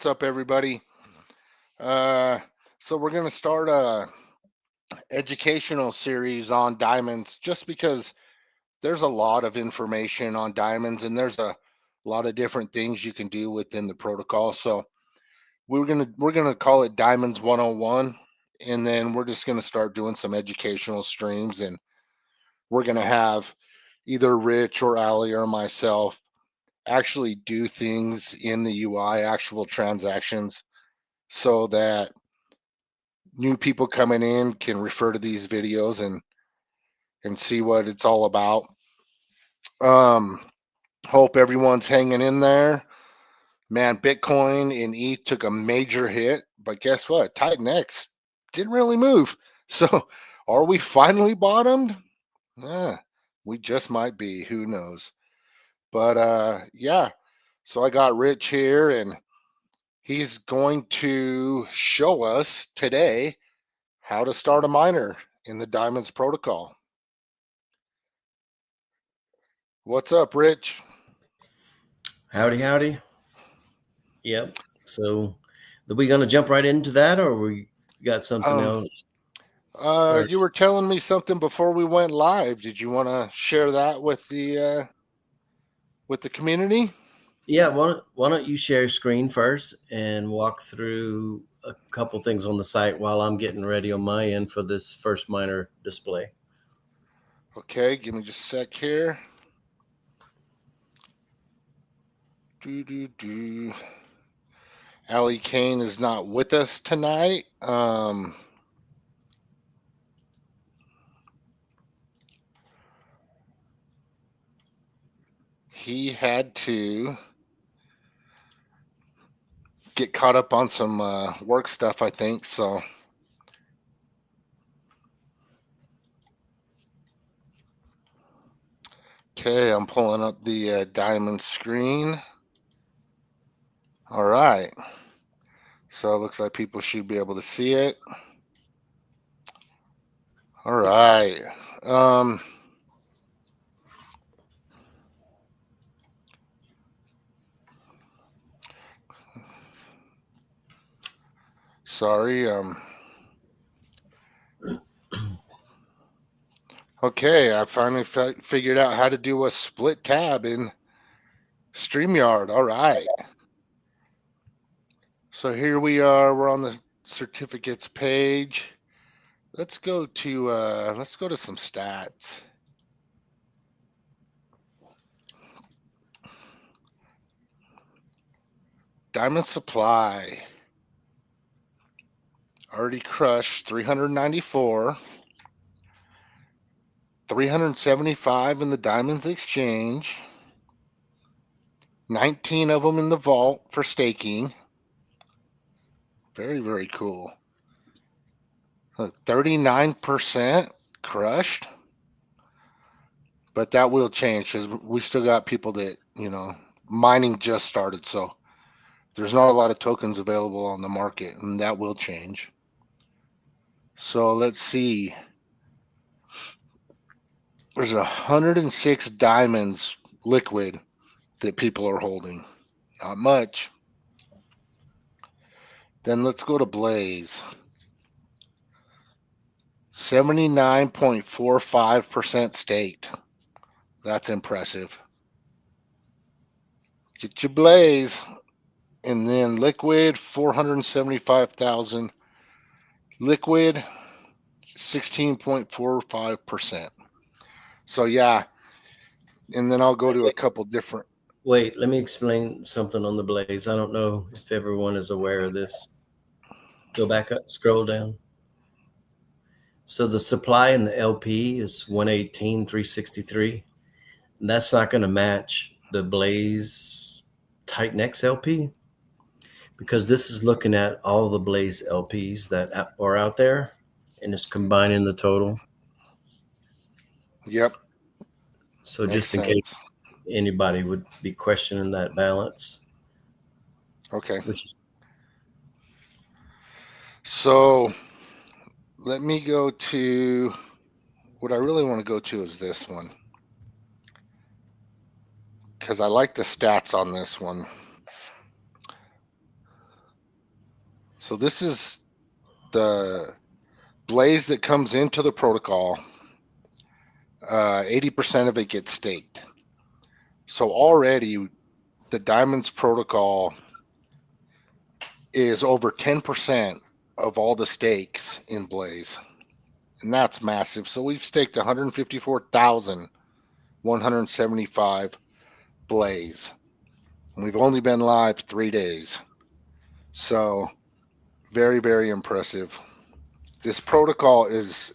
What's up, everybody? Uh, so we're going to start a educational series on diamonds, just because there's a lot of information on diamonds, and there's a lot of different things you can do within the protocol. So we're gonna call it Diamonds 101, and then we're just gonna start doing some educational streams, and we're gonna have either Rich or Ali or myself actually do things in the UI, actual transactions, so that new people coming in can refer to these videos and see what it's all about. Um, Hope everyone's hanging in there. Man, Bitcoin and ETH took a major hit, but guess what? Titan X didn't really move. So, are we finally bottomed? Eh, we just might be. Who knows? But yeah. So I got Rich here, and he's going to show us today how to start a miner in the Diamonds protocol. What's up, Rich? Howdy, howdy. Yep. So, are we gonna jump right into that, or we got something Um, else you first? were telling me something before we went live. Did you want to share that with the community? Yeah. Why don't you share screen first and walk through a couple things on the site while I'm getting ready on my end for this first miner display. Okay, give me just a sec here. Do do do. Ali Kane is not with us tonight. He had to get caught up on some work stuff, I think. So, okay, I'm pulling up the diamond screen. All right. So it looks like people should be able to see it. All right. Um, Sorry. Okay, I finally figured out how to do a split tab in StreamYard. All right. So here we are. We're on the certificates page. Let's go to some stats. Diamond supply already crushed 394, 375 in the Diamonds Exchange, 19 of them in the vault for staking. Very, very cool. 39% crushed, but that will change because we still got people that, mining just started. So there's not a lot of tokens available on the market, and that will change. So let's see. There's 106 diamonds liquid that people are holding. Not much. Then let's go to Blaze. 79.45% staked. That's impressive. Get your Blaze. And then liquid, 475,000. Liquid, 16.45%. So yeah, and then I'll go to a couple different. Wait, let me explain something on the Blaze. I don't know if everyone is aware of this. Go back up, scroll down. So the supply in the LP is 118,363. That's not going to match the Blaze Titan X LP because this is looking at all the Blaze LPs that are out there and it's combining the total. Yep, So makes just in case sense. anybody would be questioning that balance, Okay, which is so let me go to what I really want to go to is this one because I like the stats on this one. So this is the blaze that comes into the protocol. 80% of it gets staked. So already the Diamonds protocol is over 10% of all the stakes in Blaze. And that's massive. So we've staked 154,175 Blaze. And we've only been live 3 days. So very, very impressive. This protocol is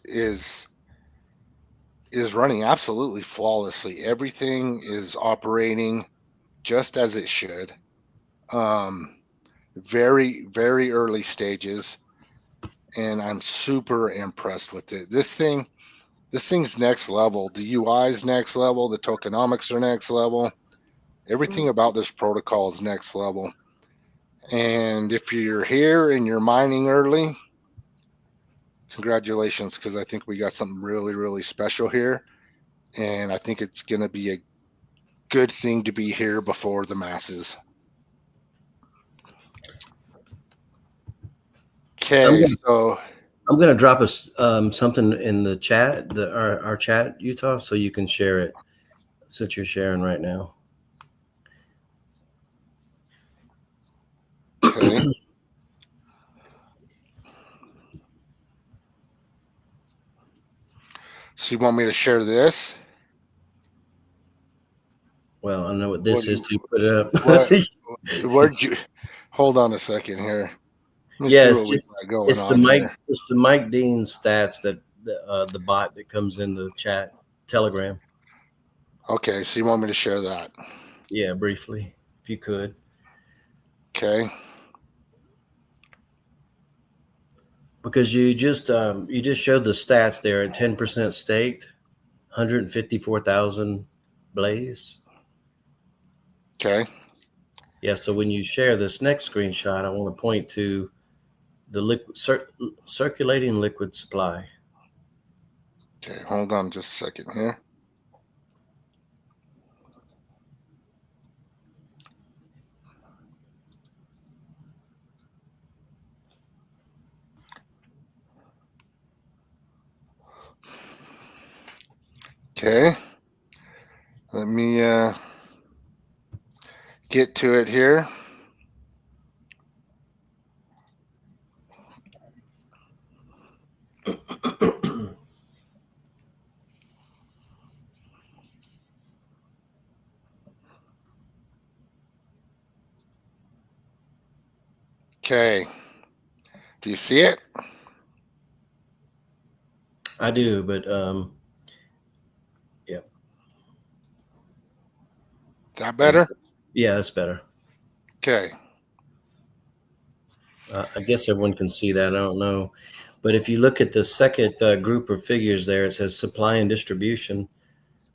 running absolutely flawlessly. Everything is operating just as it should. Very, very early stages, and I'm super impressed with it. This thing's next level. The UI is next level. The tokenomics are next level. Everything about this protocol is next level. And if you're here and you're mining early, congratulations, because I think we got something really, really special here. And I think it's going to be a good thing to be here before the masses. Okay, so I'm gonna drop us something in the chat, our chat, Utah, so you can share it since you're sharing right now. Okay. So you want me to share this? Well, I know what this is to put it up. Where'd you? Hold on a second here. Yeah, it's the Mike Dean stats that the bot that comes in the chat Telegram. Okay, so you want me to share that? Yeah, briefly, if you could. Okay. Because you just showed the stats there at 10% staked, 154,000 Blaze. Okay. Yeah, so when you share this next screenshot, I want to point to the circulating liquid supply. Okay, hold on just a second here. Okay. Let me get to it here. Okay. Do you see it? I do, but yeah. Is that better? Yeah, that's better. Okay. I guess everyone can see that. I don't know. But if you look at the second group of figures there, it says supply and distribution.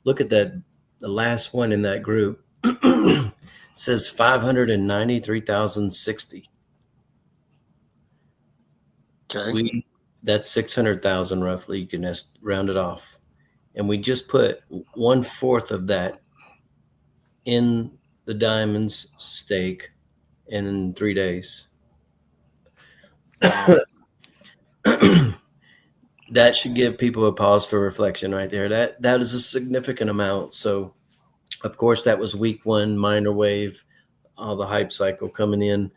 Look at that, the last one in that group. It says 593,060. Okay. That's 600,000 roughly. You can round it off. And we just put 1/4 of that in the Diamonds stake in 3 days. That should give people a pause for reflection right there. That is a significant amount. So, of course, that was week one, minor wave, all the hype cycle coming in.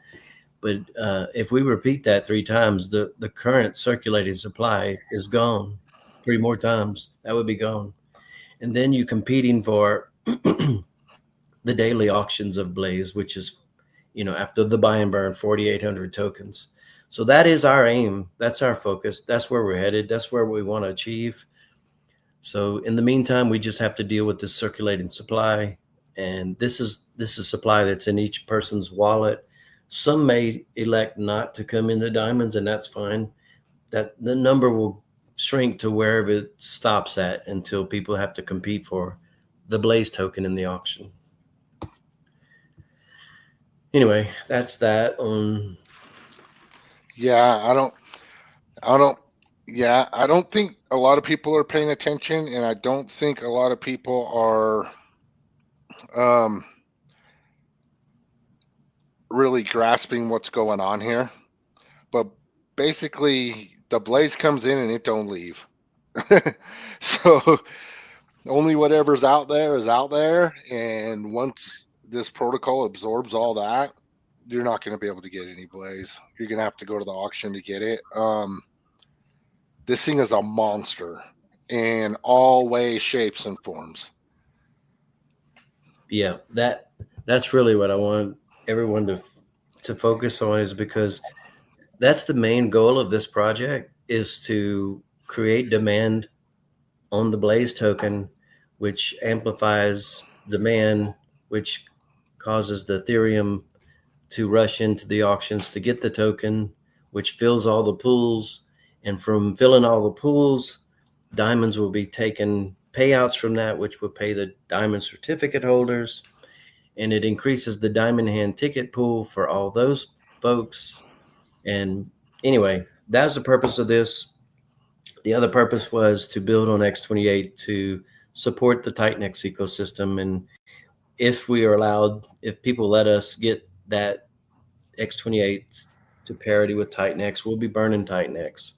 But if we repeat that 3 times, the current circulating supply is gone 3 more times. That would be gone. And then you're competing for the daily auctions of Blaze, which is, after the buy and burn, 4,800 tokens. So that is our aim. That's our focus. That's where we're headed. That's where we want to achieve. So in the meantime, we just have to deal with this circulating supply. And this is supply that's in each person's wallet. Some may elect not to come into Diamonds, and that's fine. That the number will shrink to wherever it stops at until people have to compete for the Blaze token in the auction. Anyway, that's that on. Yeah, I don't think a lot of people are paying attention, and I don't think a lot of people are really grasping what's going on here. but basically the blaze comes in and it don't leave. So only whatever's out there is out there, and once this protocol absorbs all that, you're not going to be able to get any blaze. You're going to have to go to the auction to get it. This thing is a monster in all ways, shapes, and forms. Yeah, that's really what I want everyone to focus on, is because that's the main goal of this project, is to create demand on the Blaze token, which amplifies demand, which causes the Ethereum to rush into the auctions to get the token, which fills all the pools. And from filling all the pools, diamonds will be taken payouts from that, which will pay the diamond certificate holders. And it increases the diamond hand ticket pool for all those folks. And anyway, that's the purpose of this. The other purpose was to build on X28 to support the Titan-X ecosystem. And if we are allowed, if people let us get that X28 to parity with Titan-X, we'll be burning Titan-X.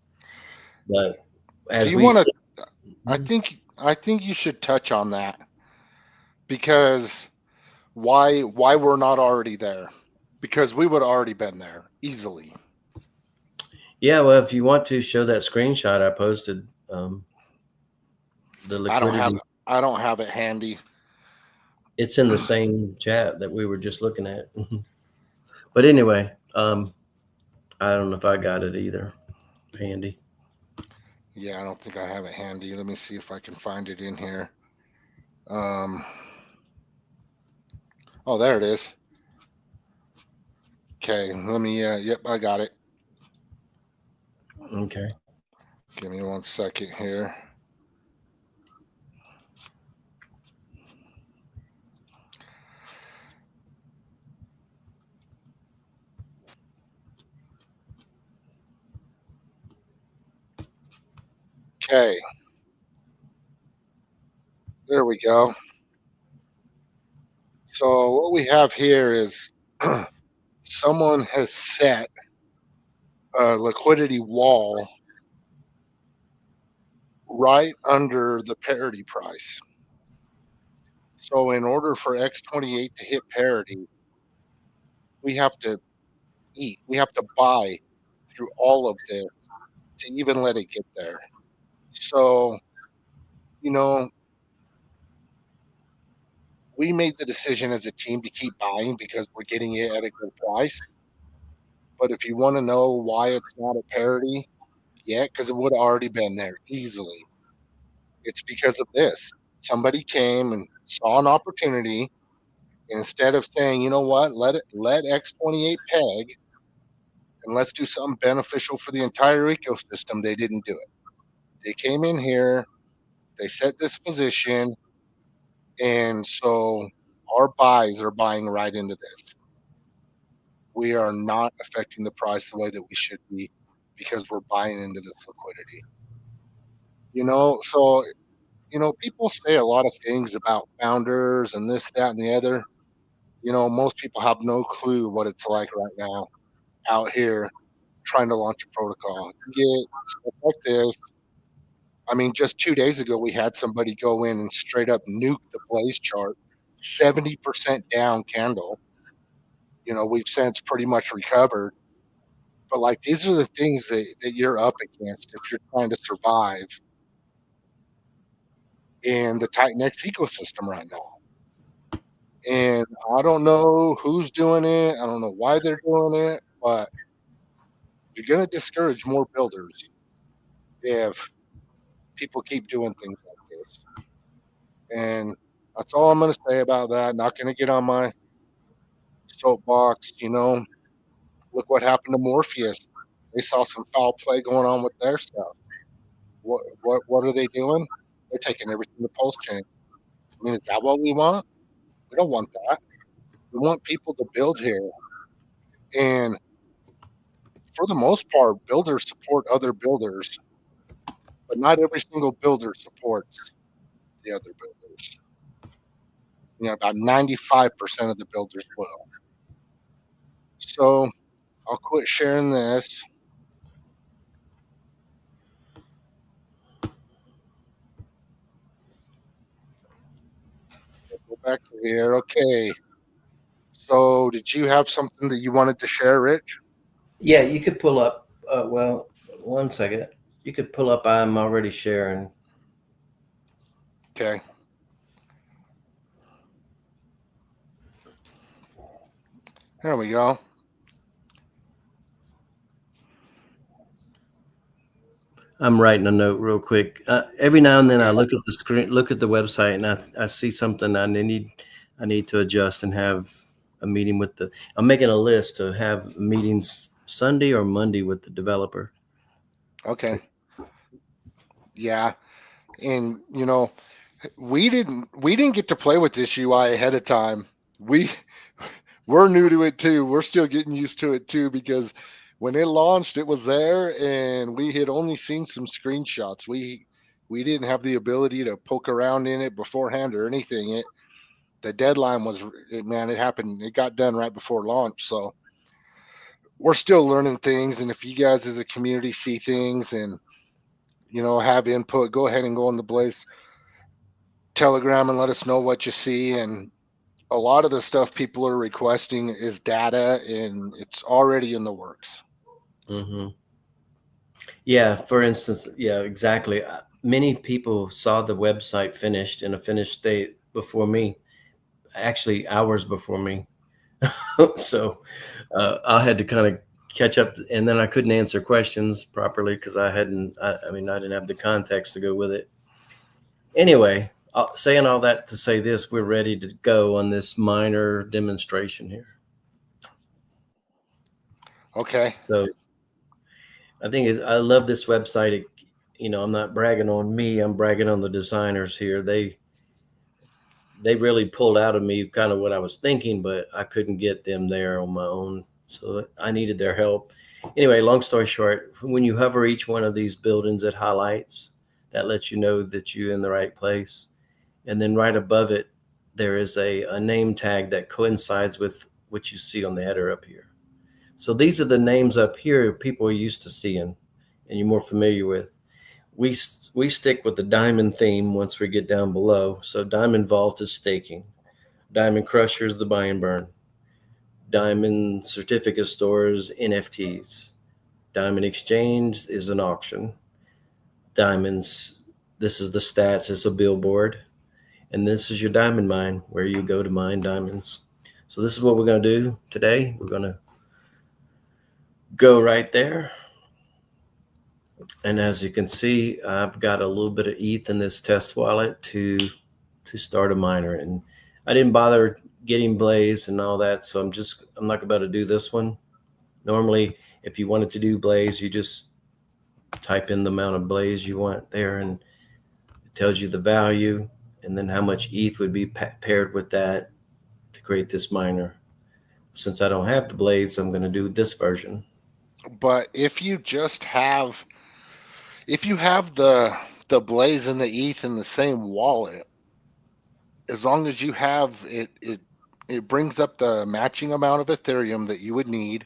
But as Do you we want see, to? I think you should touch on that, because why we're not already there? Because we would have already been there easily. yeah, well, if you want to show that screenshot I posted, the liquidity, I don't have it handy. it's in the same chat that we were just looking at. But anyway, I don't know if I got it either handy. Yeah, I don't think I have it handy. Let me see if I can find it in here. Oh, there it is. Okay, let me. Yep, I got it. Okay. Give me 1 second here. Okay, there we go. So what we have here is someone has set a liquidity wall right under the parity price. So in order for X28 to hit parity, we have to eat, we have to buy through all of this to even let it get there. So, you know, we made the decision as a team to keep buying because we're getting it at a good price. But if you want to know why it's not at parity yet, because it would have already been there easily, it's because of this. Somebody came and saw an opportunity. Instead of saying, you know what, let X28 peg and let's do something beneficial for the entire ecosystem, they didn't do it. They came in here, they set this position, and so our buys are buying right into this. We are not affecting the price the way that we should be because we're buying into this liquidity. So people say a lot of things about founders and this, that, and the other. Most people have no clue what it's like right now out here trying to launch a protocol. You get stuff like this. I mean, just 2 days ago, we had somebody go in and straight up nuke the Blaze chart, 70% down candle. We've since pretty much recovered. But like, these are the things that you're up against if you're trying to survive in the Titan-X ecosystem right now. And I don't know who's doing it. I don't know why they're doing it, but you're going to discourage more builders if people keep doing things like this. And that's all I'm going to say about that. Not going to get on my soapbox. Look what happened to Morpheus. They saw some foul play going on with their stuff. What are they doing? They're taking everything to Pulse Chain. I mean, is that what we want? We don't want that. We want people to build here. And for the most part, builders support other builders, but not every single builder supports the other builders. About 95% of the builders will. So I'll quit sharing this. perspective here. Okay. So, did you have something that you wanted to share, Rich? Yeah, you could pull up. Well, one second. You could pull up. I'm already sharing. Okay. There we go. I'm writing a note real quick. Every now and then, I look at the screen, look at the website, and I see something I need to adjust and have a meeting with the. I'm making a list to have meetings Sunday or Monday with the developer. Okay. Yeah. And we didn't get to play with this UI ahead of time. We we're new to it too. We're still getting used to it too because when it launched, it was there, and we had only seen some screenshots. We didn't have the ability to poke around in it beforehand or anything. The deadline was, man, it happened. It got done right before launch, so we're still learning things. And if you guys as a community see things and have input, go ahead and go on the Blaze Telegram and let us know what you see. And a lot of the stuff people are requesting is data, and it's already in the works. Mm-hmm. Yeah, for instance, yeah, exactly. Many people saw the website finished in a finished state before me, actually hours before me. So I had to kind of catch up, and then I couldn't answer questions properly because I hadn't. I mean, I didn't have the context to go with it. Anyway, saying all that to say this, we're ready to go on this minor demonstration here. Okay. So I think I love this website. I'm not bragging on me. I'm bragging on the designers here. They really pulled out of me kind of what I was thinking, but I couldn't get them there on my own. So I needed their help. Anyway, long story short, when you hover each one of these buildings, it highlights. That lets you know that you're in the right place. And then right above it, there is a name tag that coincides with what you see on the header up here. So these are the names up here people are used to seeing and you're more familiar with. We stick with the diamond theme once we get down below. So Diamond Vault is staking. Diamond Crusher is the buy and burn. Diamond Certificate Stores, NFTs. Diamond Exchange is an auction. Diamonds, this is the stats, it's a billboard. And this is your diamond mine where you go to mine diamonds. So this is what we're going to do today. We're going to go right there. And as you can see, I've got a little bit of ETH in this test wallet to start a miner. And I didn't bother getting Blaze and all that, so I'm not about to do this one. Normally, if you wanted to do Blaze, you just type in the amount of Blaze you want there, and it tells you the value and then how much ETH would be paired with that to create this miner. Since I don't have the Blaze, I'm going to do this version. But if you have the Blaze and the ETH in the same wallet, as long as you have it brings up the matching amount of Ethereum that you would need,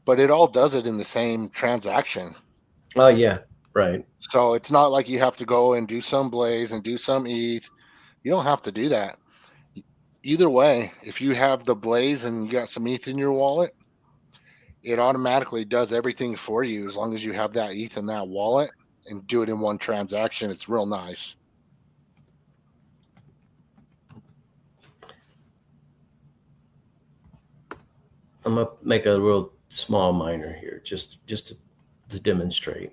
but it all does it in the same transaction. Oh yeah, right. So it's not like you have to go and do some Blaze and do some ETH. You don't have to do that. Either way, if you have the Blaze and you got some ETH in your wallet, it automatically does everything for you as long as you have that ETH in that wallet and do it in one transaction. It's real nice. I'm gonna make a real small miner here, just to demonstrate.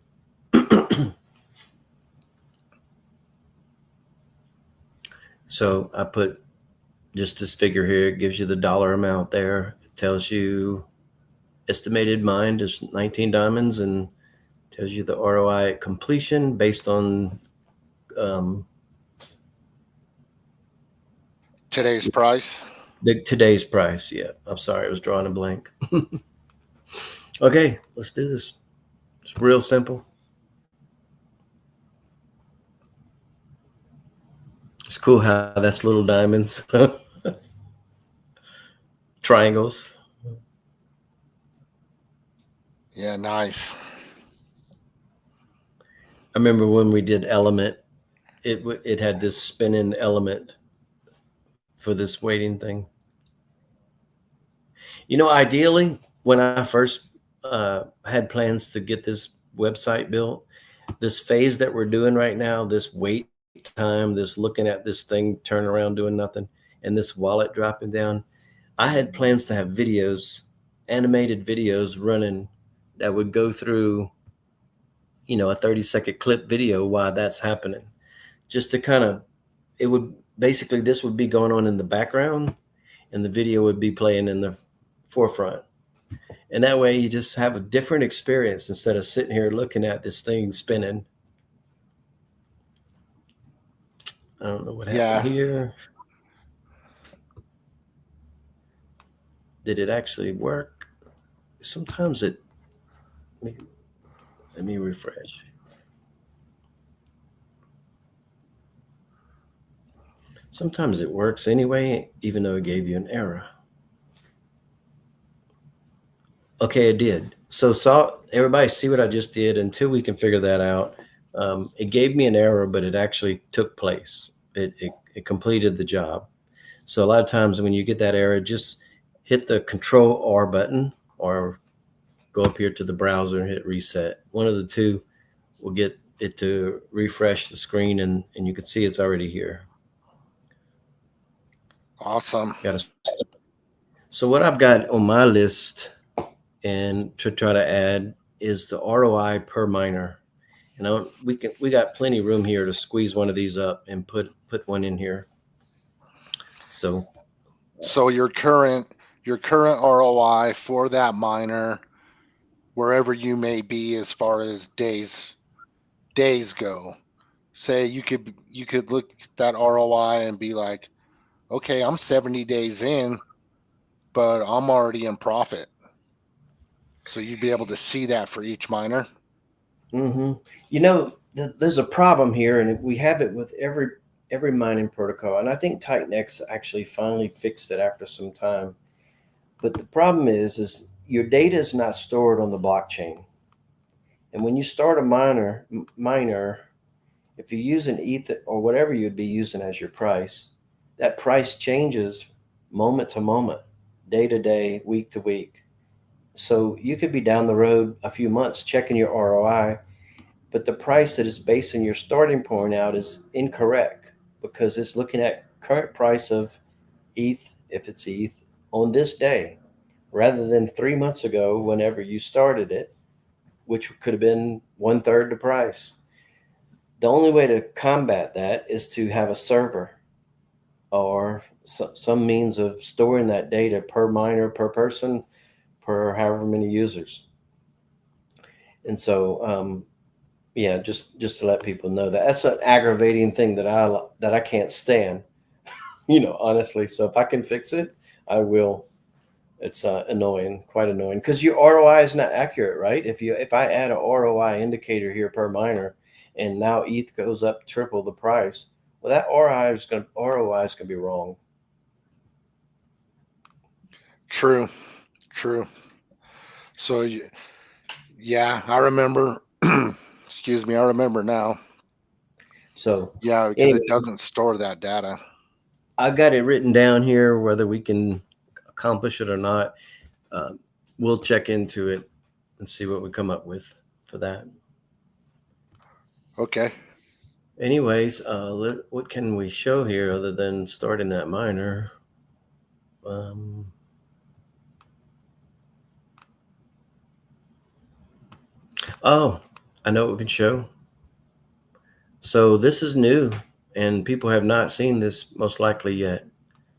So I put just this figure here. It gives you the dollar amount there. It tells you estimated mined is 19 diamonds and tells you the ROI at completion based on Today's price. Today's price. Yeah, I'm sorry, I was drawing a blank. Okay, let's do this. It's real simple. It's cool how that's little diamonds, triangles. Yeah, nice. I remember when we did Element, it had this spinning element for this waiting thing. You know, ideally, when I first had plans to get this website built, this phase that we're doing right now, this wait time, this looking at this thing, turn around doing nothing, and this wallet dropping down, I had plans to have videos, animated videos running that would go through, you know, a 30-second clip video while that's happening, just to kind of, it would basically, this would be going on in the background and the video would be playing in the forefront. And that way you just have a different experience instead of sitting here looking at this thing spinning. I don't know what happened here. Did it actually work? Sometimes it, let me refresh. Sometimes it works anyway, even though it gave you an error. Okay, it did. So everybody see what I just did? Until we can figure that out, it gave me an error, but it actually took place. It completed the job. So a lot of times when you get that error, just hit the Control R button or go up here to the browser and hit reset. One of the two will get it to refresh the screen, and you can see it's already here. Awesome. So what I've got on my list and to try to add is the ROI per miner. And we got plenty of room here to squeeze one of these up and put one in here. So your current ROI for that miner, wherever you may be as far as days go, say you could look at that ROI and be like, okay, I'm 70 days in, but I'm already in profit. So you'd be able to see that for each miner. Mm-hmm. You know, there's a problem here, and we have it with every mining protocol. And I think Titanx actually finally fixed it after some time. But the problem is your data is not stored on the blockchain. And when you start a miner, if you use an ETH or whatever you'd be using as your price, that price changes moment to moment, day to day, week to week. So you could be down the road a few months checking your ROI, but the price that is basing your starting point out is incorrect because it's looking at current price of ETH, if it's ETH, on this day, rather than 3 months ago, whenever you started it, which could have been 1/3 the price. The only way to combat that is to have a server or some means of storing that data per miner, per person, per however many users. And so, yeah, just to let people know that's an aggravating thing that I can't stand, you know, honestly. So if I can fix it, I will. It's annoying, quite annoying, because your ROI is not accurate, right? If I add a ROI indicator here per miner, and now ETH goes up triple the price, well, that ROI is going to be wrong. True. So, yeah, I remember. Excuse me, I remember now. So yeah, because anyway, it doesn't store that data. I got it written down here. Whether we can accomplish it or not, we'll check into it and see what we come up with for that. Okay. Anyways, what can we show here other than starting that miner? Oh, I know what we can show. So this is new, and people have not seen this most likely yet.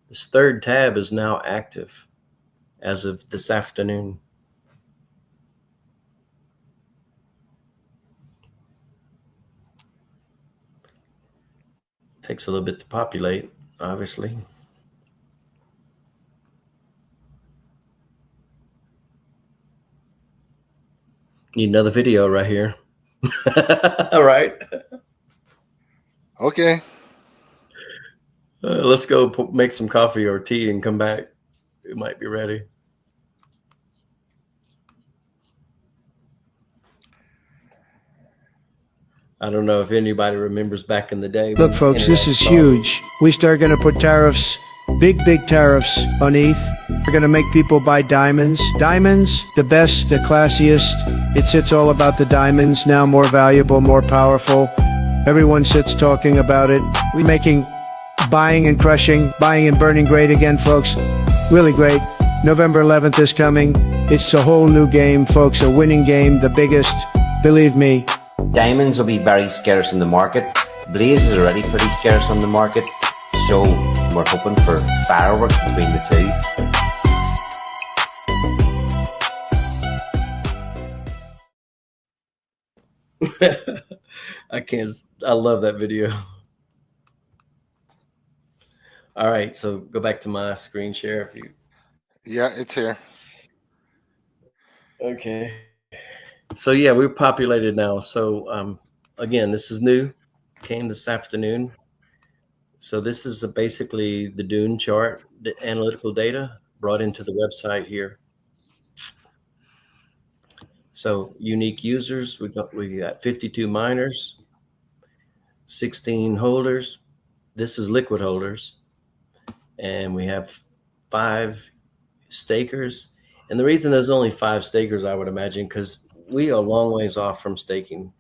This third tab is now active as of this afternoon. Takes a little bit to populate, obviously. Need another video right here. All right. Okay. Let's go make some coffee or tea and come back. It might be ready. I don't know if anybody remembers back in the day. Look, folks, this is huge. We start going to put tariffs Big tariffs on ETH. We're going to make people buy diamonds. Diamonds, the best, the classiest. It's all about the diamonds now, more valuable, more powerful. Everyone sits talking about it. We're making buying and crushing, buying and burning great again, folks. Really great. November 11th is coming. It's a whole new game, folks, a winning game, the biggest. Believe me. Diamonds will be very scarce in the market. Blaze is already pretty scarce on the market. So we're hoping for fireworks between the two. I love that video. All right, so go back to my screen share if you. Yeah, it's here. Okay. So yeah, we're populated now. So again, this is new, came this afternoon. So this is basically the Dune chart, the analytical data brought into the website here. So unique users, we got 52 miners, 16 holders. This is liquid holders. And we have 5 stakers. And the reason there's only 5 stakers, I would imagine, because we are a long ways off from staking.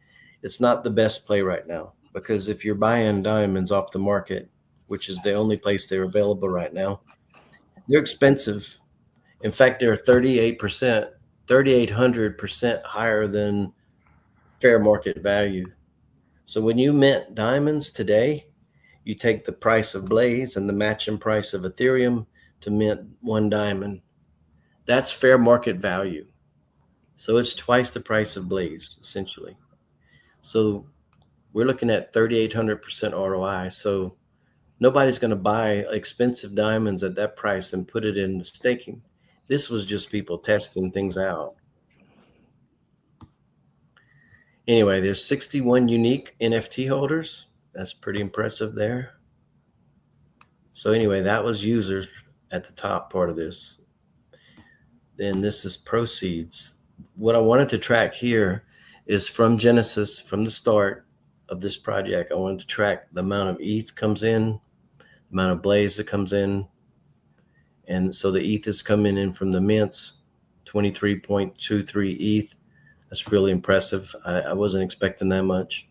It's not the best play right now, because if you're buying diamonds off the market, which is the only place they're available right now, they're expensive. In fact, they're 3,800% higher than fair market value. So when you mint diamonds today, you take the price of Blaze and the matching price of Ethereum to mint 1 diamond. That's fair market value. So it's twice the price of Blaze, essentially. So we're looking at 3,800% ROI. So nobody's going to buy expensive diamonds at that price and put it in staking. This was just people testing things out. Anyway, there's 61 unique NFT holders. That's pretty impressive there. So anyway, that was users at the top part of this. Then this is proceeds. What I wanted to track here is from Genesis, from the start of this project, I wanted to track the amount of ETH comes in, the amount of Blaze that comes in. And so the ETH is coming in from the mints, 23.23 ETH. That's really impressive. I wasn't expecting that much.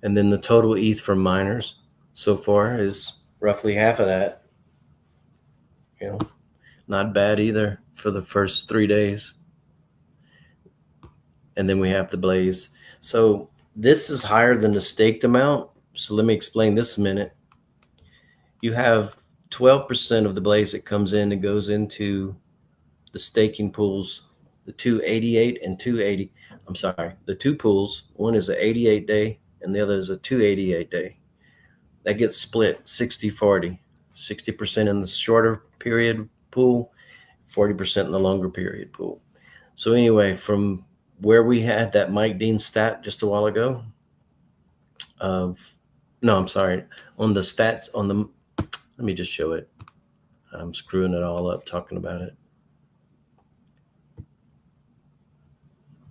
And then the total ETH from miners so far is roughly half of that. You know, not bad either for the first 3 days. And then we have the Blaze. So this is higher than the staked amount. So let me explain this a minute. You have 12% of the Blaze that comes in and goes into the staking pools, the 288 and 280. I'm sorry, the 2 pools. One is an 88 day and the other is a 288 day. That gets split 60-40, 60% in the shorter period pool, 40% in the longer period pool. So anyway, from where we had that Mike Dean stat just a while ago on the stats on the, let me just show it. I'm screwing it all up talking about it.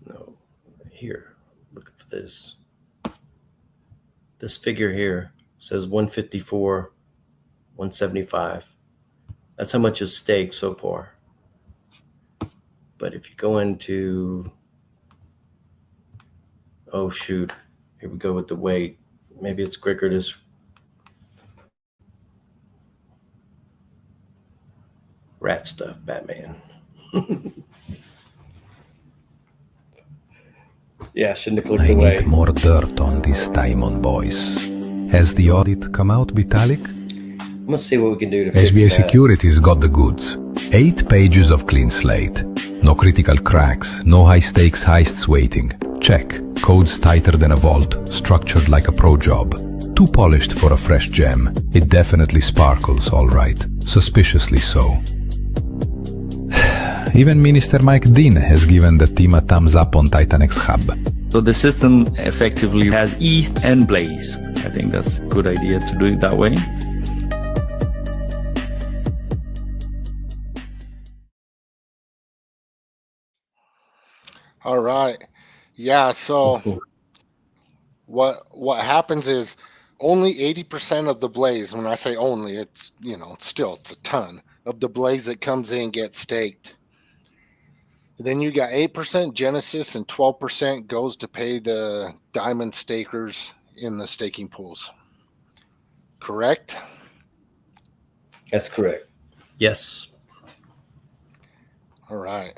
No, here, look at this. This figure here says 154, 175. That's how much is staked so far. But if you go into, oh shoot, here we go with the weight. Maybe it's quicker to rat stuff, Batman. Yeah, I shouldn't have clicked away. I need more dirt on this Diamond boys. Has the audit come out, Vitalik? Let's see what we can do to fix SBI that. Securities got the goods. 8 pages of clean slate. No critical cracks, no high-stakes heists waiting. Check. Codes tighter than a vault, structured like a pro job. Too polished for a fresh gem. It definitely sparkles, all right. Suspiciously so. Even Minister Mike Dean has given the team a thumbs up on Titanex Hub. So the system effectively has ETH and Blaze. I think that's a good idea to do it that way. All right. Yeah, so what happens is only 80% of the blaze, when I say only, it's, it's a ton of the blaze that comes in gets staked. Then you got 8% Genesis and 12% goes to pay the diamond stakers in the staking pools. Correct? That's correct. Yes. All right.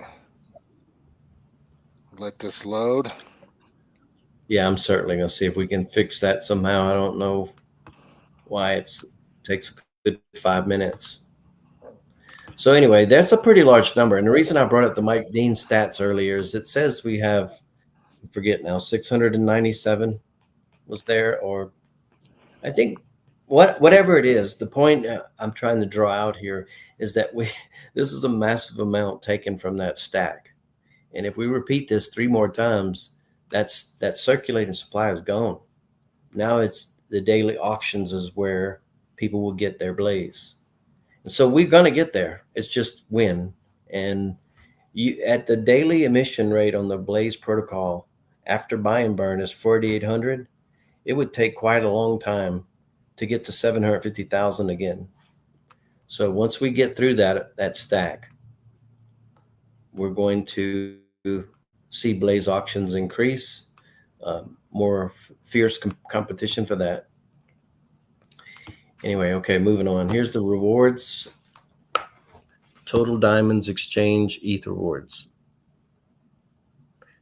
Let this load. Yeah, I'm certainly going to see if we can fix that somehow. I don't know why it takes a good 5 minutes. So anyway, that's a pretty large number. And the reason I brought up the Mike Dean stats earlier is it says we have, I forget now, 697 was there, or I think whatever it is, the point I'm trying to draw out here is that this is a massive amount taken from that stack. And if we repeat this 3 more times, that circulating supply is gone. Now it's the daily auctions is where people will get their blaze. And so we're going to get there. It's just when. And you at the daily emission rate on the Blaze protocol after buy and burn is 4,800. It would take quite a long time to get to 750,000 again. So once we get through that stack, we're going to see Blaze auctions increase, more fierce competition for that. Anyway, okay, moving on. Here's the rewards. Total diamonds exchange ETH rewards.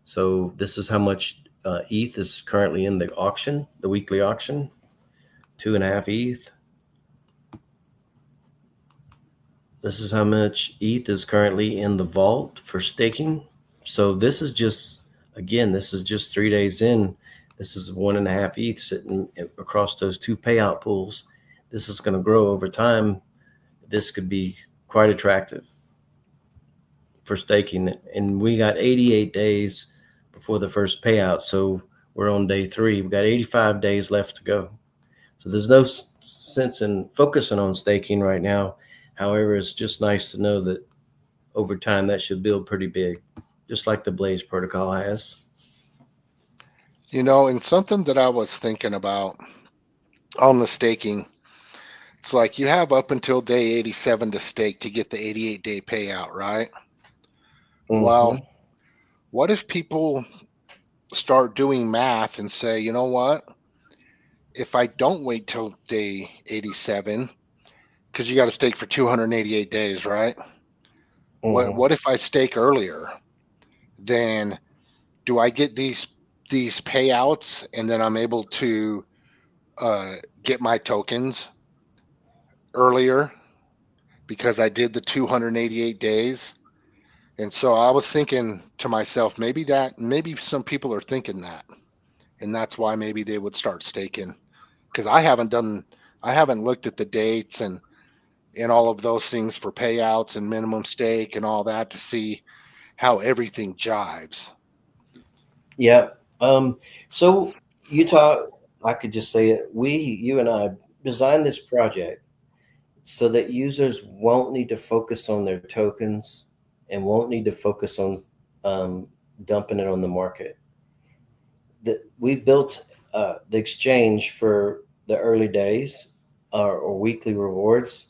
So this is how much ETH is currently in the auction, the weekly auction. 2.5 ETH. This is how much ETH is currently in the vault for staking. So this is just, again, this is just 3 days in. This is 1.5 ETH sitting across those 2 payout pools. This is going to grow over time. This could be quite attractive for staking. And we got 88 days before the first payout. So we're on day 3. We've got 85 days left to go. So there's no sense in focusing on staking right now. However, it's just nice to know that over time that should build pretty big, just like the Blaze protocol has. And something that I was thinking about on the staking, it's like you have up until day 87 to stake to get the 88-day payout, right? Mm-hmm. Well, what if people start doing math and say, you know what? If I don't wait till day 87, because you got to stake for 288 days, right? Mm-hmm. What if I stake earlier? Then do I get these payouts and then I'm able to get my tokens earlier because I did the 288 days? And so I was thinking to myself, maybe some people are thinking that, and that's why maybe they would start staking, because I haven't looked at the dates and all of those things for payouts and minimum stake and all that to see how everything jives. Yeah. So Utah, I could just say it. You and I designed this project so that users won't need to focus on their tokens and won't need to focus on dumping it on the market. We built the exchange for the early days or weekly rewards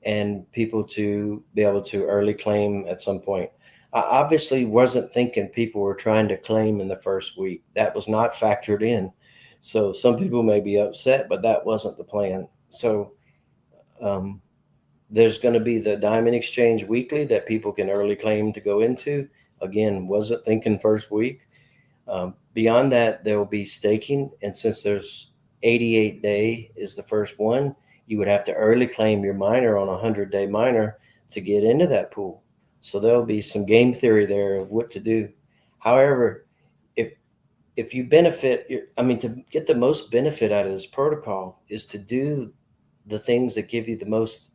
and people to be able to early claim at some point. I obviously wasn't thinking people were trying to claim in the first week. That was not factored in. So some people may be upset, but that wasn't the plan. So there's going to be the Diamond Exchange weekly that people can early claim to go into. Again, wasn't thinking first week. Beyond that, there will be staking. And since there's 88 day is the first one, you would have to early claim your miner on a 100-day miner to get into that pool. So there'll be some game theory there of what to do. However, if you benefit, to get the most benefit out of this protocol is to do the things that give you the most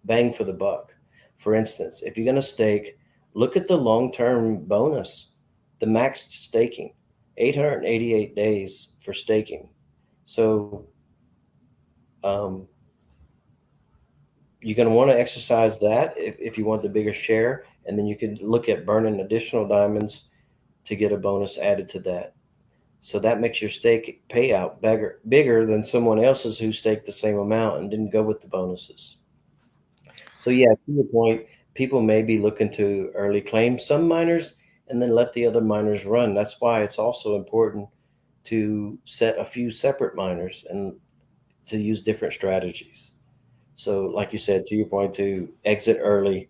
bang for the buck. For instance, if you're going to stake, look at the long-term bonus, the maxed staking, 888 days for staking. So you're going to want to exercise that if you want the bigger share, and then you can look at burning additional diamonds to get a bonus added to that. So that makes your stake payout bigger than someone else's who staked the same amount and didn't go with the bonuses. So yeah, to your point, people may be looking to early claim some miners and then let the other miners run. That's why it's also important to set a few separate miners and to use different strategies. So like you said, to your point, to exit early,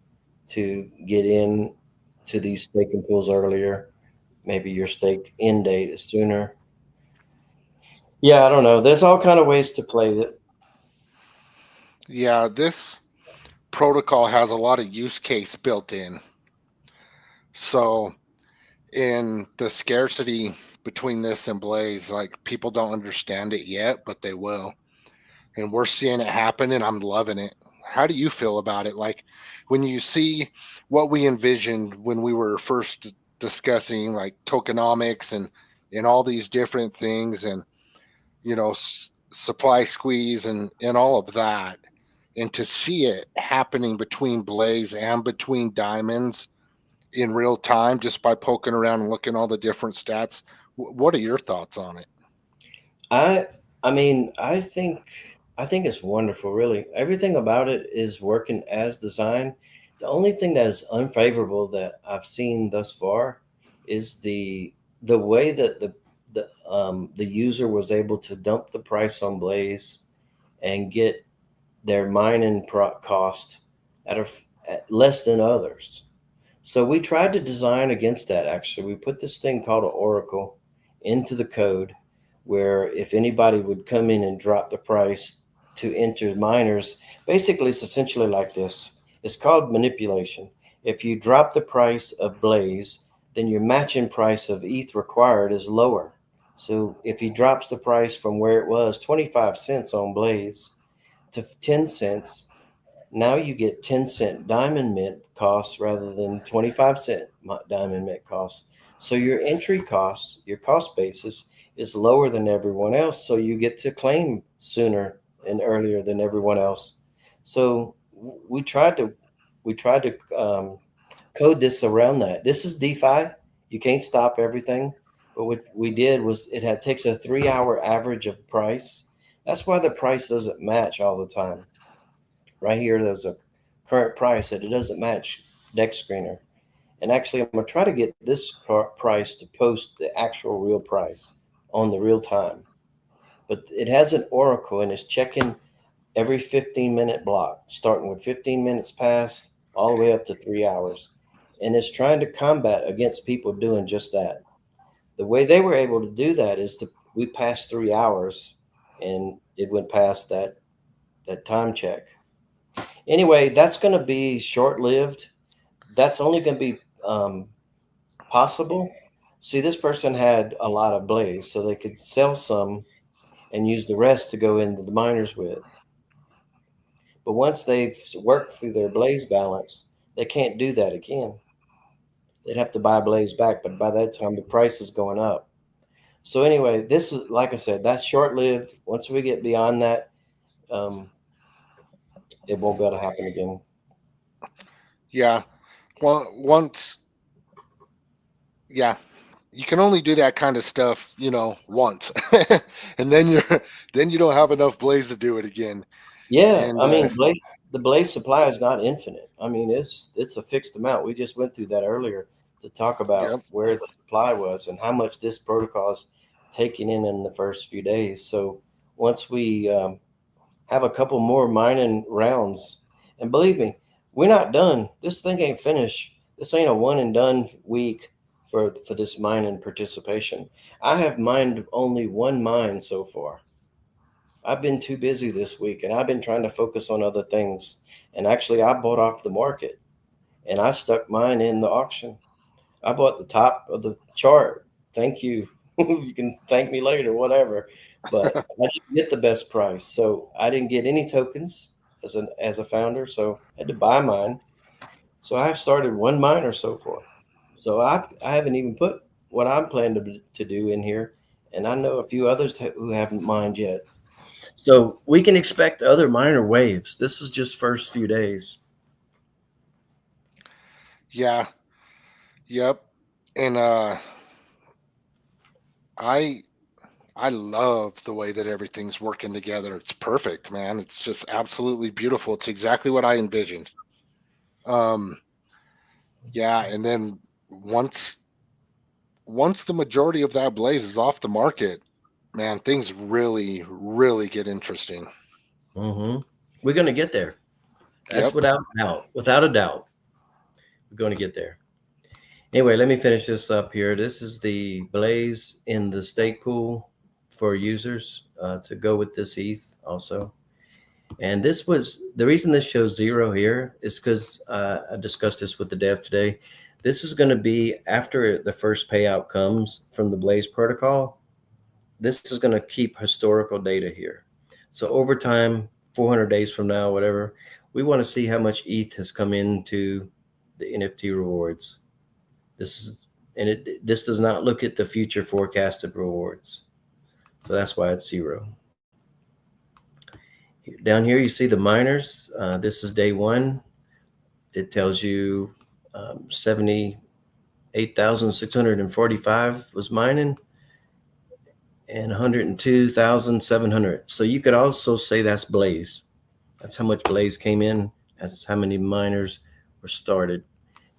to get in to these staking pools earlier, maybe your stake end date is sooner. Yeah, I don't know. There's all kind of ways to play it. Yeah, this protocol has a lot of use case built in. So in the scarcity between this and Blaze, like people don't understand it yet, but they will. And we're seeing it happen and I'm loving it. How do you feel about it? Like when you see what we envisioned when we were first discussing like tokenomics and all these different things and supply squeeze and all of that, and to see it happening between Blaze and between Diamonds in real time just by poking around and looking at all the different stats. What are your thoughts on it? I mean, I think it's wonderful, really. Everything about it is working as designed. The only thing that is unfavorable that I've seen thus far is the way that the user was able to dump the price on Blaze and get their mining cost at less than others. So we tried to design against that. Actually, we put this thing called an oracle into the code, where if anybody would come in and drop the price to enter miners, basically it's essentially like this. It's called manipulation. If you drop the price of Blaze, then your matching price of ETH required is lower. So if he drops the price from where it was 25 cents on Blaze to 10 cents, now you get 10-cent diamond mint costs rather than 25-cent diamond mint costs. So your entry costs, your cost basis is lower than everyone else. So you get to claim sooner and earlier than everyone else. So we tried to code this around that. This is DeFi. You can't stop everything. But what we did was takes a 3-hour average of price. That's why the price doesn't match all the time. Right here, there's a current price that it doesn't match Dex Screener. And actually, I'm going to try to get this price to post the actual real price on the real time. But it has an oracle and it's checking every 15-minute block, starting with 15 minutes past all the way up to 3 hours. And it's trying to combat against people doing just that. The way they were able to do that is we passed 3 hours and it went past that time check. Anyway, that's going to be short-lived. That's only going to be possible. See, this person had a lot of Blaze, so they could sell some and use the rest to go into the miners with. But once they've worked through their Blaze balance, they can't do that again. They'd have to buy Blaze back, but by that time, the price is going up. So anyway, this is, like I said, that's short-lived. Once we get beyond that, it won't be able to happen again. Yeah. Well, you can only do that kind of stuff, once, and then you don't have enough Blaze to do it again. Yeah, And, I mean, the Blaze supply is not infinite. I mean, it's a fixed amount. We just went through that earlier to talk about where the supply was and how much this protocol is taking in the first few days. So once we have a couple more mining rounds, and believe me, we're not done. This thing ain't finished. This ain't a one and done week for this mining participation. I have mined only one mine so far. I've been too busy this week and I've been trying to focus on other things. And actually, I bought off the market and I stuck mine in the auction. I bought the top of the chart. Thank you. You can thank me later, whatever. But I didn't get the best price. So I didn't get any tokens as a founder. So I had to buy mine. So I've started one miner so far. So I haven't even put what I'm planning to do in here. And I know a few others who haven't mined yet. So we can expect other minor waves. This is just first few days. Yeah. Yep. And I love the way that everything's working together. It's perfect, man. It's just absolutely beautiful. It's exactly what I envisioned. Um, yeah, and then once the majority of that blaze is off the market, man, things really, really get interesting. Mm-hmm. We're going to get there. That's Yep. without doubt. Without a doubt, we're going to get there. Anyway, let me finish this up here. This is the blaze in the stake pool for users to go with this ETH also. And this was the reason this shows 0 here is because I discussed this with the dev today. This is going to be after the first payout comes from the Blaze protocol. This is going to keep historical data here. So over time, 400 days from now, whatever, we want to see how much ETH has come into the NFT rewards. This does not look at the future forecasted rewards. So that's why it's 0. Down here, you see the miners. This is day 1. It tells you 78,645 was mining and 102,700. So you could also say that's Blaze. That's how much Blaze came in. That's how many miners were started.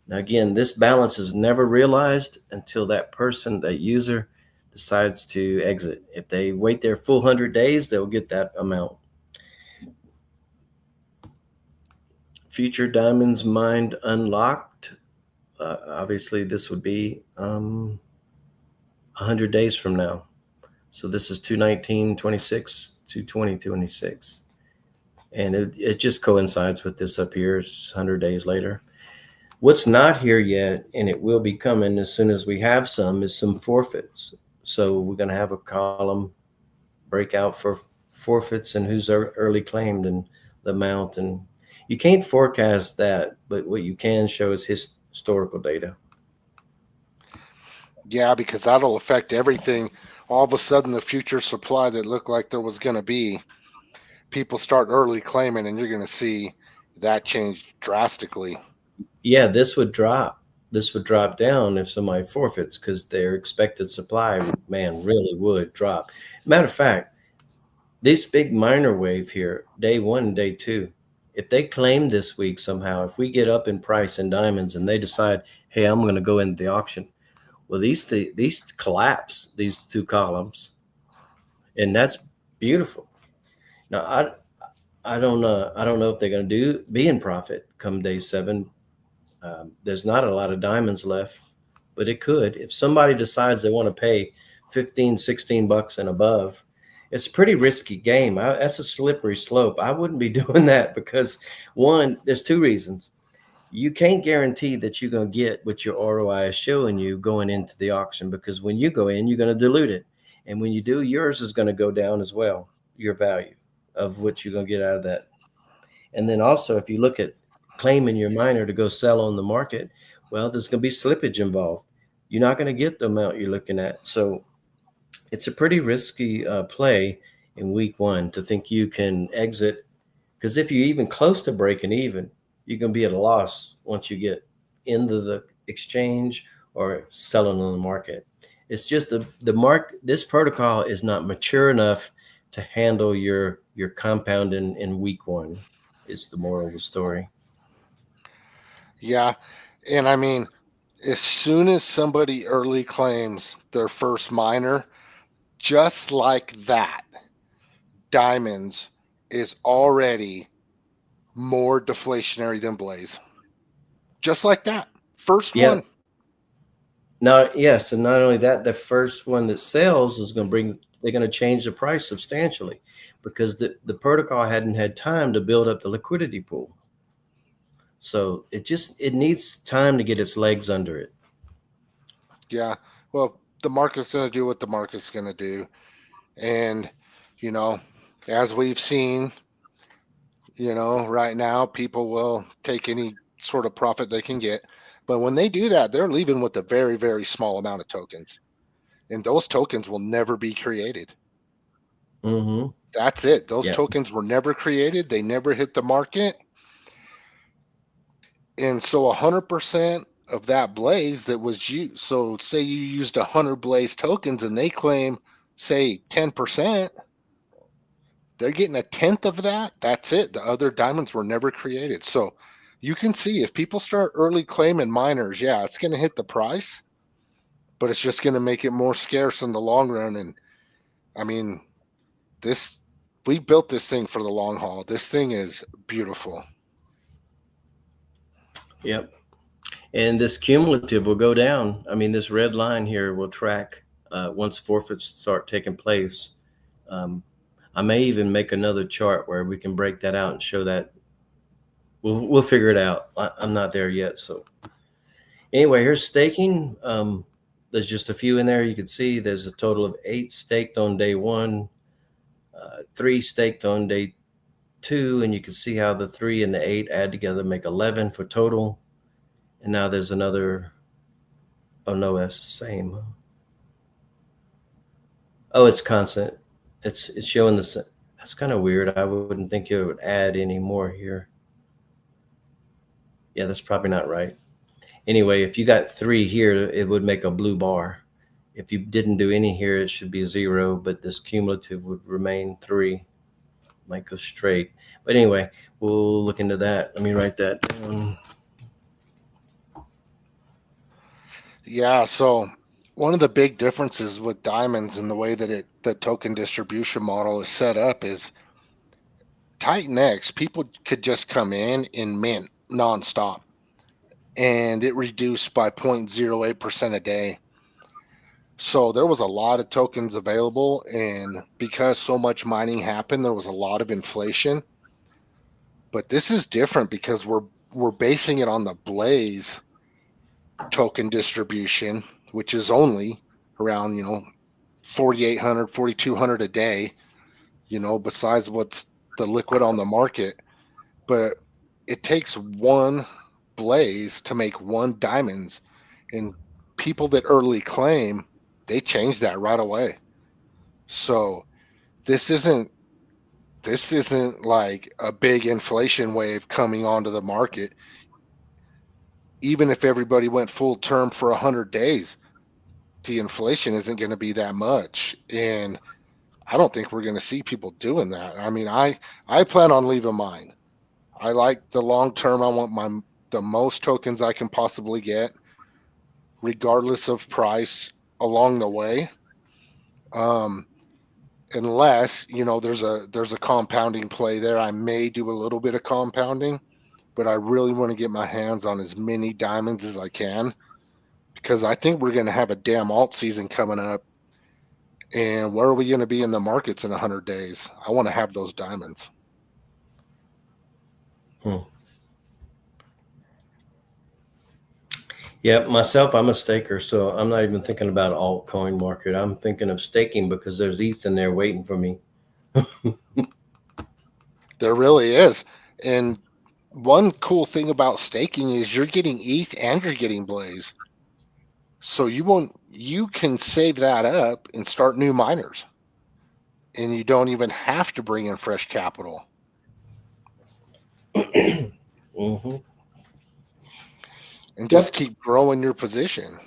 Now, again, this balance is never realized until that person, that user, decides to exit. If they wait their full 100 days, they'll get that amount. Future diamonds mined unlocked. Obviously, this would be 100 days from now. So this is 2/19/26 to 2026. And it just coincides with this up here. It's 100 days later. What's not here yet, and it will be coming as soon as we have some, is some forfeits. So we're going to have a column breakout for forfeits and who's early claimed and the amount. And you can't forecast that, but what you can show is historical data. Yeah, because that'll affect everything. All of a sudden, the future supply that looked like there was going to be, people start early claiming, and you're going to see that change drastically. Yeah, this would drop. This would drop down if somebody forfeits because their expected supply, man, really would drop. Matter of fact, this big miner wave here, day 1 and day 2, if they claim this week somehow, if we get up in price in diamonds and they decide, hey, I'm going to go into the auction, well, these collapse, these 2 columns, and that's beautiful. Now, I don't know if they're going to be in profit come day 7. There's not a lot of diamonds left, but it could. If somebody decides they want to pay $15-16 and above, it's a pretty risky game. That's a slippery slope. I wouldn't be doing that because, one, there's 2 reasons. You can't guarantee that you're going to get what your ROI is showing you going into the auction, because when you go in, you're going to dilute it. And when you do, yours is going to go down as well, your value of what you're going to get out of that. And then also, if you look at claiming your miner to go sell on the market, well, there's going to be slippage involved. You're not going to get the amount you're looking at. So it's a pretty risky play in week 1 to think you can exit, because if you're even close to breaking even, you're going to be at a loss once you get into the exchange or selling on the market. It's just this protocol is not mature enough to handle your compound in week 1 is the moral of the story. Yeah. And I mean, as soon as somebody early claims their first miner, just like that, diamonds is already more deflationary than Blaze. Just like that. First one. Now, yes, and not only that, the first one that sells is they're going to change the price substantially because the protocol hadn't had time to build up the liquidity pool. So it needs time to get its legs under it. Yeah. Well, the market's going to do what the market's going to do. And, as we've seen, right now, people will take any sort of profit they can get. But when they do that, they're leaving with a very, very small amount of tokens. And those tokens will never be created. Mm-hmm. That's it. Those tokens were never created. They never hit the market. And so 100% of that blaze that was used. So say you used 100 blaze tokens and they claim, say, 10%, they're getting a tenth of that. That's it. The other diamonds were never created. So you can see if people start early claiming miners, yeah, it's going to hit the price, but it's just going to make it more scarce in the long run. And I mean, we built this thing for the long haul. This thing is beautiful. Yep. And this cumulative will go down. I mean, this red line here will track once forfeits start taking place. I may even make another chart where we can break that out and show that. We'll figure it out. I'm not there yet. So anyway, here's staking. There's just a few in there. You can see there's a total of 8 staked on day 1, 3 staked on day 2, and you can see how the 3 and the 8 add together make 11 for total. And now there's another. Oh no, that's the same. Oh, it's constant. It's showing the. That's kind of weird. I wouldn't think it would add any more here. Yeah, that's probably not right. Anyway, if you got 3 here, it would make a blue bar. If you didn't do any here, it should be 0, but this cumulative would remain 3. Might go straight. But anyway, we'll look into that. Let me write that down. Yeah, so one of the big differences with diamonds and the way that the token distribution model is set up is Titan X, people could just come in and mint nonstop, and it reduced by 0.08% a day. So there was a lot of tokens available, and because so much mining happened, there was a lot of inflation. But this is different because we're basing it on the Blaze token distribution, which is only around 4,800, 4,200 a day, besides what's the liquid on the market. But it takes one blaze to make 1 diamonds, and people that early claim, they change that right away. So this isn't like a big inflation wave coming onto the market. Even if everybody went full term for 100 days, the inflation isn't going to be that much. And I don't think we're going to see people doing that. I mean, I plan on leaving mine. I like the long term. I want the most tokens I can possibly get, regardless of price along the way. Unless, there's a compounding play there. I may do a little bit of compounding, but I really want to get my hands on as many diamonds as I can, because I think we're going to have a damn alt season coming up. And where are we going to be in the markets in 100 days? I want to have those diamonds. Yeah, myself, I'm a staker, so I'm not even thinking about altcoin market. I'm thinking of staking because there's ETH in there waiting for me. There really is. And one cool thing about staking is you're getting ETH and you're getting Blaze. So you can save that up and start new miners. And you don't even have to bring in fresh capital. Mm-hmm. And just keep growing your position.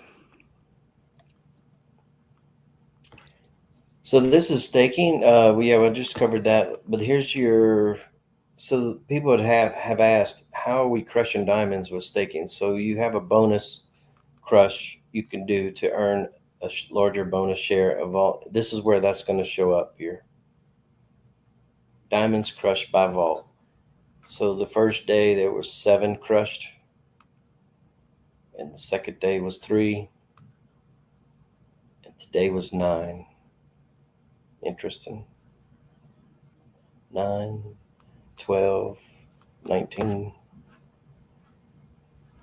So this is staking. We just covered that. But here's so people would have asked, how are we crushing diamonds with staking? So you have a bonus crush you can do to earn a larger bonus share of vault. This is where that's going to show up here. Diamonds crushed by vault. So the first day there was 7 crushed. And the second day was 3. And today was 9. Interesting. 9, 12, 19.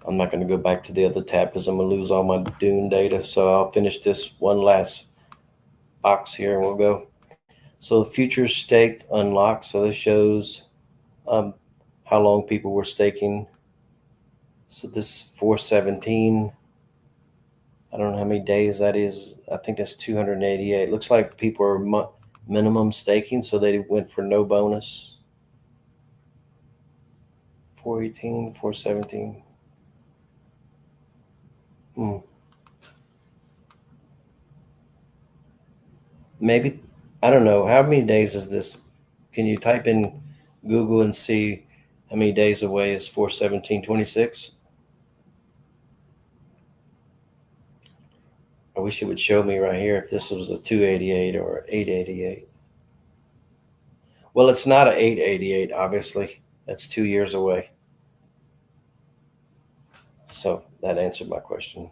I'm not going to go back to the other tab because I'm going to lose all my Dune data. So I'll finish this one last box here and we'll go. So futures staked unlocked. So this shows how long people were staking. So this 417, I don't know how many days that is. I think that's 288. Looks like people are minimum staking, so they went for no bonus. 418, 417. Maybe, I don't know. How many days is this? Can you type in Google and see how many days away is 4/17/26? I wish it would show me right here if this was a 288 or 888. Well, it's not a 888, obviously. That's 2 years away. So that answered my question.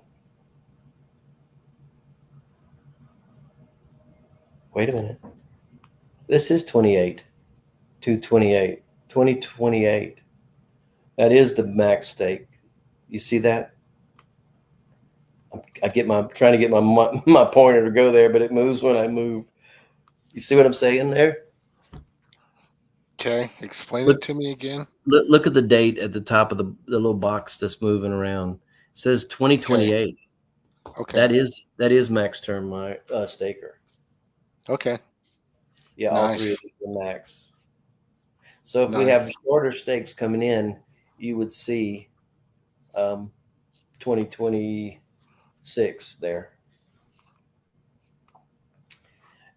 Wait a minute. This is 228. 2028. That is the max stake. You see that? Trying to get my pointer to go there, but it moves when I move. You see what I'm saying there? Okay, explain Look- it to me again. Look at the date at the top of the little box that's moving around. It says 2028. Okay. That is max term my staker. Okay. Yeah, all Nice. three of these are max. So if we have Nice. shorter stakes coming in, you would see 2026 there.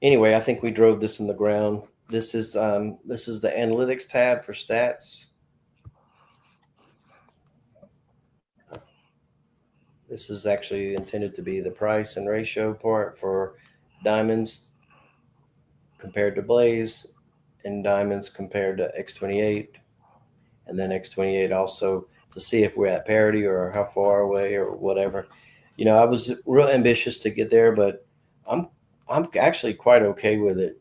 Anyway, I think we drove this in the ground. This is the analytics tab for stats. This is actually intended to be the price and ratio part for diamonds compared to Blaze and diamonds compared to X28, and then X28 also to see if we're at parity or how far away or whatever. You know, I was real ambitious to get there, but I'm actually quite okay with it.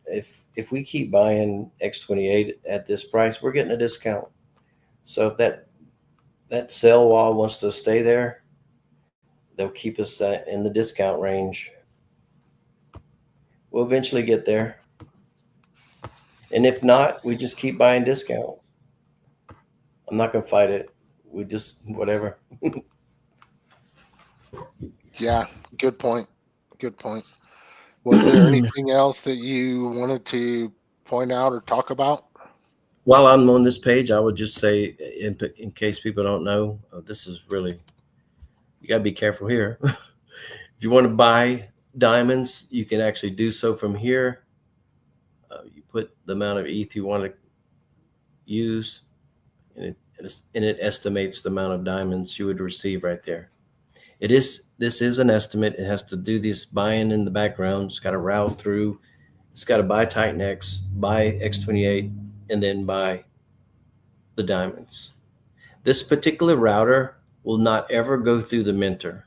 If we keep buying X28 at this price, we're getting a discount. So if that sell wall wants to stay there, they'll keep us in the discount range. We'll eventually get there. And if not, we just keep buying discount. I'm not going to fight it. We just, whatever. Yeah, good point. Good point. Was there anything else that you wanted to point out or talk about? While I'm on this page, I would just say, in case people don't know, this is really, you got to be careful here. If you want to buy diamonds, you can actually do so from here. You put the amount of ETH you want to use, and it estimates the amount of diamonds you would receive right there. This is an estimate. It has to do this buying in the background. It's got to route through. It's got to buy Titan-X, buy X28, and then buy the diamonds. This particular router will not ever go through the minter.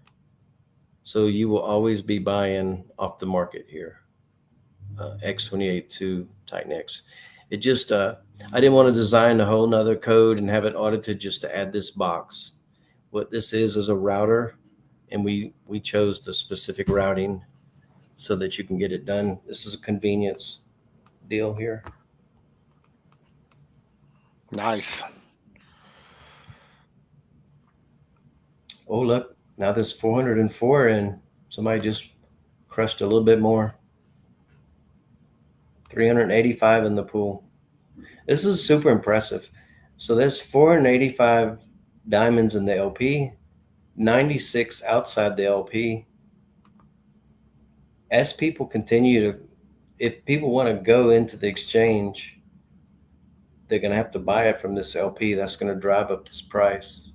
So you will always be buying off the market here. X28 to Titan-X. It just, I didn't want to design a whole nother code and have it audited just to add this box. What this is a router, and we chose the specific routing so that you can get it done. This is a convenience deal here. Nice. Oh, look, now there's 404 and somebody just crushed a little bit more. 385 in the pool. This is super impressive. So there's 485 diamonds in the LP, 96 outside the LP. As people continue to, if people want to go into the exchange, they're going to have to buy it from this LP. That's going to drive up this price.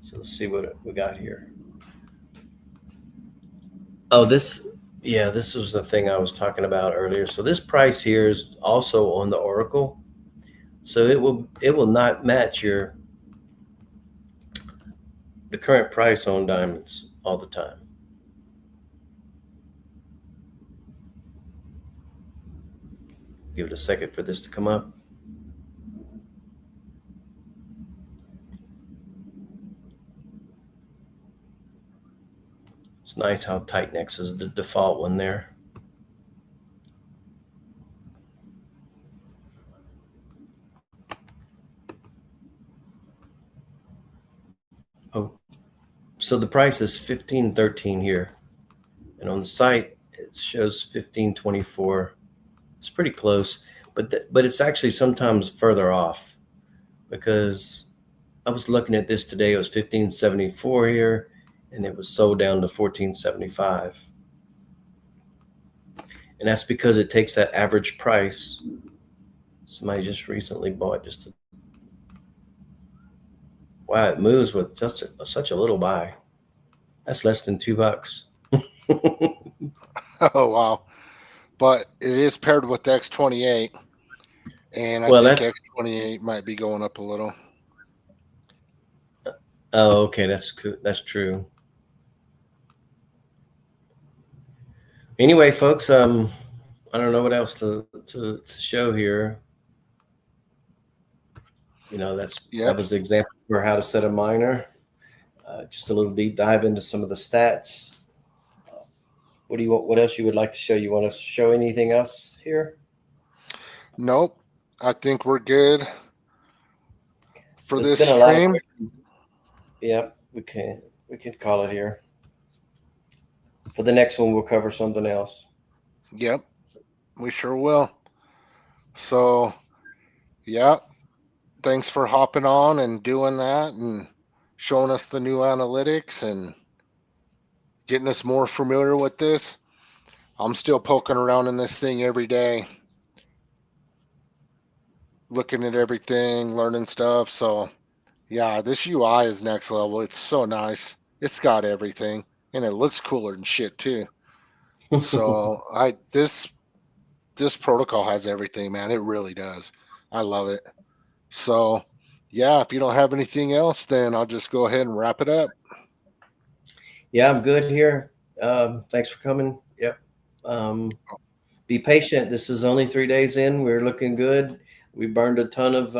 So let's see what we got here. Oh, this was the thing I was talking about earlier. So this price here is also on the Oracle. So it will not match the current price on diamonds all the time. Give it a second for this to come up. It's nice how Titan-X is the default one there. Oh, so the price is 15.13 here, and on the site it shows 15.24. It's pretty close, but it's actually sometimes further off, because I was looking at this today. It was 15.74 here, and it was sold down to $14.75. And that's because it takes that average price. Somebody just recently bought wow, it moves with just such a little buy. That's less than $2. Oh, wow. But it is paired with the X28. And I think X28 might be going up a little. Oh, okay. That's true. Anyway, folks, I don't know what else to show here. That was the example for how to set a miner. Just a little deep dive into some of the stats. What else you would like to show? You want to show anything else here? Nope. I think we're good for this stream. Yeah, we can call it here. For the next one, we'll cover something else. Yep, we sure will. So, yeah, thanks for hopping on and doing that and showing us the new analytics and getting us more familiar with this. I'm still poking around in this thing every day, looking at everything, learning stuff. So, yeah, this UI is next level. It's so nice. It's got everything, and it looks cooler than shit too. So this protocol has everything, man. It really does. I love it. So, yeah, if you don't have anything else, then I'll just go ahead and wrap it up. Yeah, I'm good here. Thanks for coming. Yep. Be patient. This is only 3 days in. We're looking good. We burned a ton of,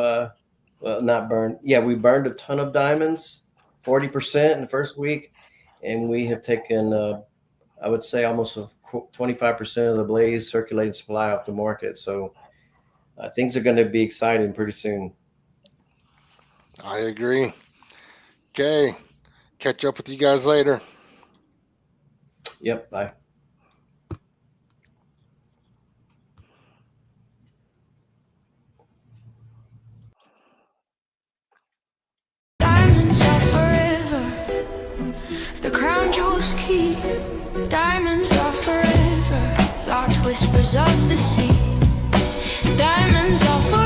we burned a ton of diamonds, 40% in the first week. And we have taken, I would say, almost 25% of the Blaze circulating supply off the market. So things are going to be exciting pretty soon. I agree. Okay. Catch up with you guys later. Yep. Bye. Diamonds are forever. The crown jewels keep. Diamonds are forever. Locked whispers of the sea. Diamonds are forever.